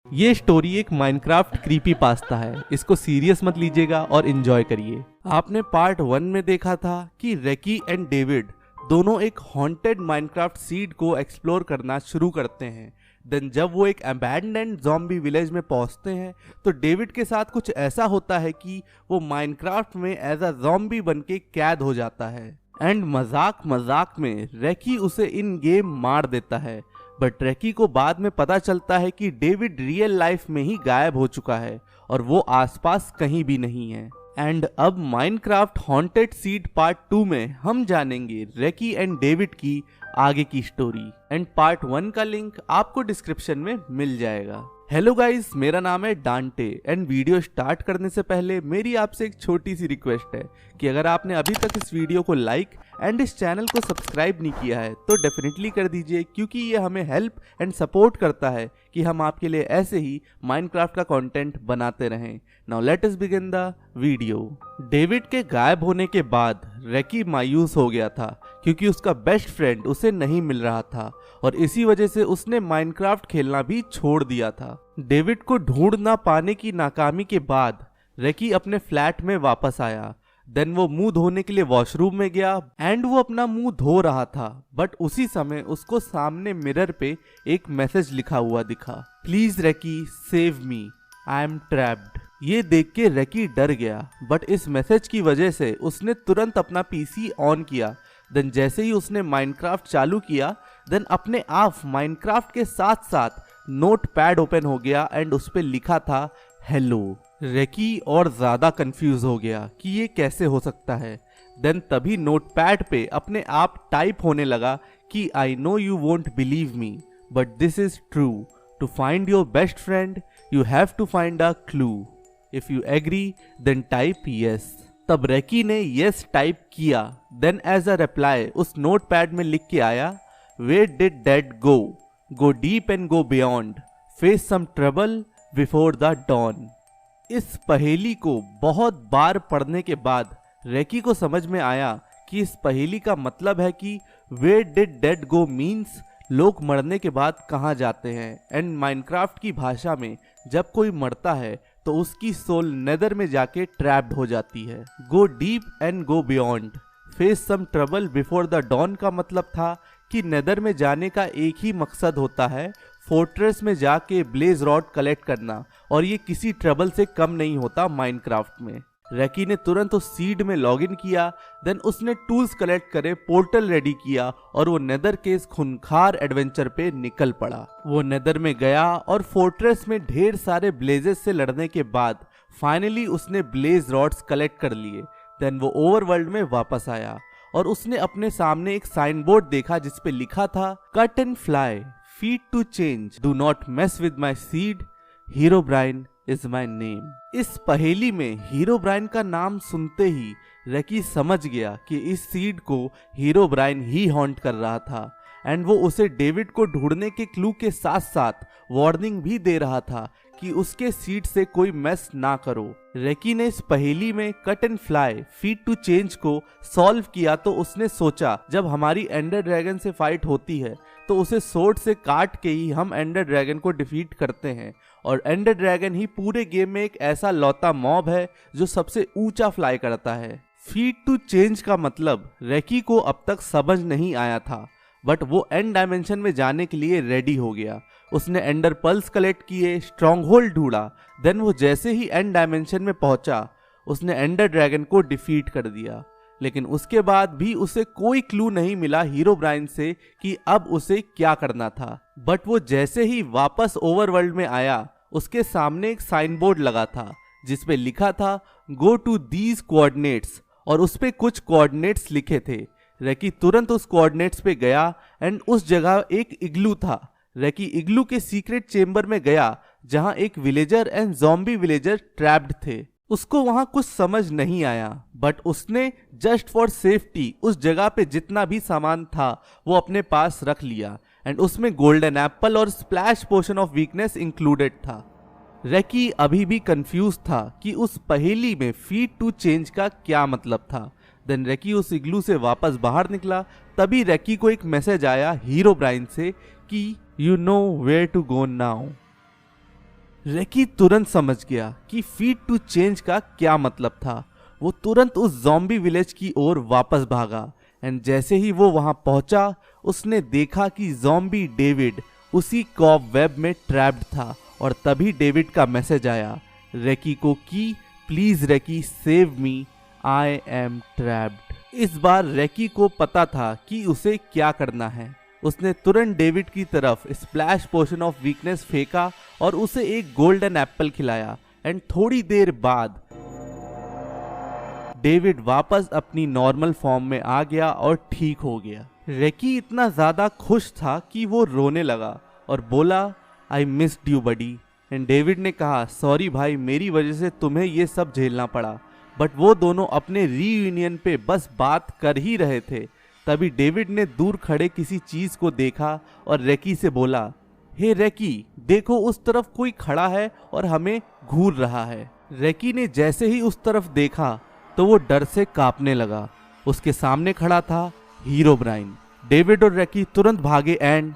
ये स्टोरी एक Minecraft creepy pasta है। इसको सीरियस मत लीजिएगा और एंजॉय करिए। आपने पार्ट 1 में देखा था कि रेकी एंड डेविड दोनों एक हॉन्टेड माइनक्राफ्ट सीड को एक्सप्लोर करना शुरू करते हैं। देन जब वो एक अबैंडन्ड ज़ॉम्बी विलेज में पहुंचते हैं तो डेविड के साथ कुछ ऐसा होता है कि वो माइनक्राफ्ट में एज अ ज़ॉम्बी बन के कैद हो जाता है एंड मजाक मजाक में रेकी उसे इन गेम मार देता है। बट रेकी को बाद में पता चलता है कि डेविड रियल लाइफ में ही गायब हो चुका है और वो आसपास कहीं भी नहीं है। एंड अब माइनक्राफ्ट हॉन्टेड सीड पार्ट 2 में हम जानेंगे रेकी एंड डेविड की आगे की स्टोरी। एंड पार्ट 1 का लिंक आपको डिस्क्रिप्शन में मिल जाएगा। हेलो गाइस, मेरा नाम है डांटे एंड वीडियो स्टार्ट करने से पहले मेरी आपसे एक छोटी सी रिक्वेस्ट है कि अगर आपने अभी तक इस वीडियो को लाइक एंड इस चैनल को सब्सक्राइब नहीं किया है तो डेफिनेटली कर दीजिए, क्योंकि ये हमें हेल्प एंड सपोर्ट करता है कि हम आपके लिए ऐसे ही माइनक्राफ्ट का कंटेंट बनाते रहें। Now let us begin the video. David के गायब होने के बाद रेकी मायूस हो गया था क्योंकि उसका बेस्ट फ्रेंड उसे नहीं मिल रहा था और इसी वजह से उसने माइनक्राफ्ट खेलना भी छोड़ दिया था। डेविड को ढूंढ ना पाने की नाकामी के बाद रेकी अपने फ्लैट में वापस आया। देन वो मुंह धोने के लिए वॉशरूम में गया एंड वो अपना मुंह धो रहा था। बट उसी समय उसको सामने मिरर पे एक मैसेज लिखा हुआ दिखा, please Reki save me, I am trapped. ये देख के रेकी डर गया, बट इस मैसेज की वजह से उसने तुरंत अपना पीसी ऑन किया। देन जैसे ही उसने माइनक्राफ्ट चालू किया देन अपने आप माइनक्राफ्ट के साथ साथ नोट पैड ओपन हो गया एंड उस पे लिखा था हेलो। रेकी और ज्यादा कंफ्यूज हो गया कि ये कैसे हो सकता है। देन तभी नोटपैड पे अपने आप टाइप होने लगा कि I know you won't believe me but this is true, to find your best friend you have to find a clue, if you agree then type yes. तब रेकी ने yes type किया। Then as a reply उस notepad में लिख के आया, where did that go, go deep and go beyond, face some trouble before the dawn. इस पहेली को बहुत बार पढ़ने के बाद रेकी को समझ में आया कि इस पहेली का मतलब है कि where did dead go means लोग मरने के बाद कहाँ जाते हैं। एंड माइनक्राफ्ट की भाषा में जब कोई मरता है तो उसकी सोल नेदर में जाके ट्रैप्ड हो जाती है। Go deep and go beyond, face some trouble before the dawn का मतलब था कि नेदर में जाने का एक ही मकसद होता है, फोर्ट्रेस में जाके ब्लेज रॉड कलेक्ट करना, और ये किसी ट्रबल से कम नहीं होता माइनक्राफ्ट में। रेकी ने तुरंत उस सीड में लॉगिन किया। देन उसने टूल्स कलेक्ट करे, पोर्टल रेडी किया और वो नेदर के इस खूंखार एडवेंचर पे निकल पड़ा। वो नेदर में गया और फोर्ट्रेस में ढेर सारे ब्लेजेस से लड़ने के बाद फाइनली उसने ब्लेज रॉड्स कलेक्ट कर लिए। देन वो ओवरवर्ल्ड में वापस आया और उसने अपने सामने एक साइन बोर्ड देखा जिसपे लिखा था, cut and fly, feed to change, do not mess with my seed, Herobrine is my name. इस पहेली में हीरोब्राइन का नाम सुनते ही रेकी समझ गया कि इस सीड को हीरोब्राइन ही हॉन्ट कर रहा था एंड वो उसे डेविड को ढूंढने के क्लू के साथ साथ वार्निंग भी दे रहा था कि उसके सीड से कोई मेस ना करो। रेकी ने इस पहेली में cut and fly, feed to change को सॉल्व किया तो उसने सोचा जब हमारी एंडर ड्रैगन से फाइट होती है तो उसे सोर्ड से काट के ही हम एंडर ड्रैगन को डिफीट करते हैं और एंडर ड्रैगन ही पूरे गेम में एक ऐसा लौता मॉब है जो सबसे ऊंचा फ्लाई करता है। फीड टू चेंज का मतलब रेकी को अब तक समझ नहीं आया था, बट वो एंड डायमेंशन में जाने के लिए रेडी हो गया। उसने एंडर पल्स कलेक्ट किए, स्ट्रॉन्ग होल्ड ढूंढा। देन वो जैसे ही एंड डायमेंशन में पहुंचा उसने एंडर ड्रैगन को डिफीट कर दिया। लेकिन उसके बाद भी उसे कोई क्लू नहीं मिला हीरोब्राइन से कि अब उसे क्या करना था। बट वो जैसे ही वापस ओवरवर्ल्ड में आया उसके सामने एक साइन बोर्ड लगा था जिसपे लिखा था, गो टू दीज कोऑर्डिनेट्स, और उस पे कुछ कोऑर्डिनेट्स लिखे थे। रेकी तुरंत उस कोऑर्डिनेट्स पे गया एंड उस जगह एक इग्लू था। रेकी इग्लू के सीक्रेट चेंबर में गया जहां एक villager and zombie villager trapped थे। उसको वहां कुछ समझ नहीं आया, बट उसने जस्ट फॉर सेफ्टी उस जगह पे जितना भी सामान था वो अपने पास रख लिया एंड उसमें गोल्डन एप्पल और splash potion of weakness included था। रेकी अभी भी कंफ्यूज था कि उस पहेली में फीड टू चेंज का क्या मतलब था। देन रेकी उस इग्लू से वापस बाहर निकला। तभी रेकी को एक मैसेज आया हीरोब्राइन से कि you know where to go now. Reki तुरंत समझ गया कि फीड टू चेंज का क्या मतलब था। वो तुरंत उस ज़ॉम्बी विलेज की ओर वापस भागा एंड जैसे ही वो वहां पहुंचा उसने देखा कि ज़ॉम्बी डेविड उसी कॉब वेब में ट्रैप्ड था और तभी डेविड का मैसेज आया रेकी को कि please Reki save me, I am trapped. इस बार रेकी को पता था कि उसे क्या करना है। उसने तुरंत डेविड की तरफ स्प्लैश पोशन ऑफ वीकनेस फेंका और उसे एक गोल्डन एप्पल खिलाया एंड थोड़ी देर बाद डेविड वापस अपनी नॉर्मल फॉर्म में आ गया और ठीक हो गया। रेकी इतना ज्यादा खुश था कि वो रोने लगा और बोला I missed you buddy. And David ने कहा सॉरी भाई, मेरी वजह से तुम्हें ये सब झेलना पड़ा। बट वो दोनों अपने रीयूनियन पे बस बात कर ही रहे थे, तभी डेविड ने दूर खड़े किसी चीज को देखा और रेकी से बोला हे रेकी, देखो उस तरफ कोई खड़ा है और हमें घूर रहा है। रेकी ने जैसे ही उस तरफ देखा तो वो डर से कांपने लगा। उसके सामने खड़ा था हीरोब्राइन। डेविड और रेकी तुरंत भागे एंड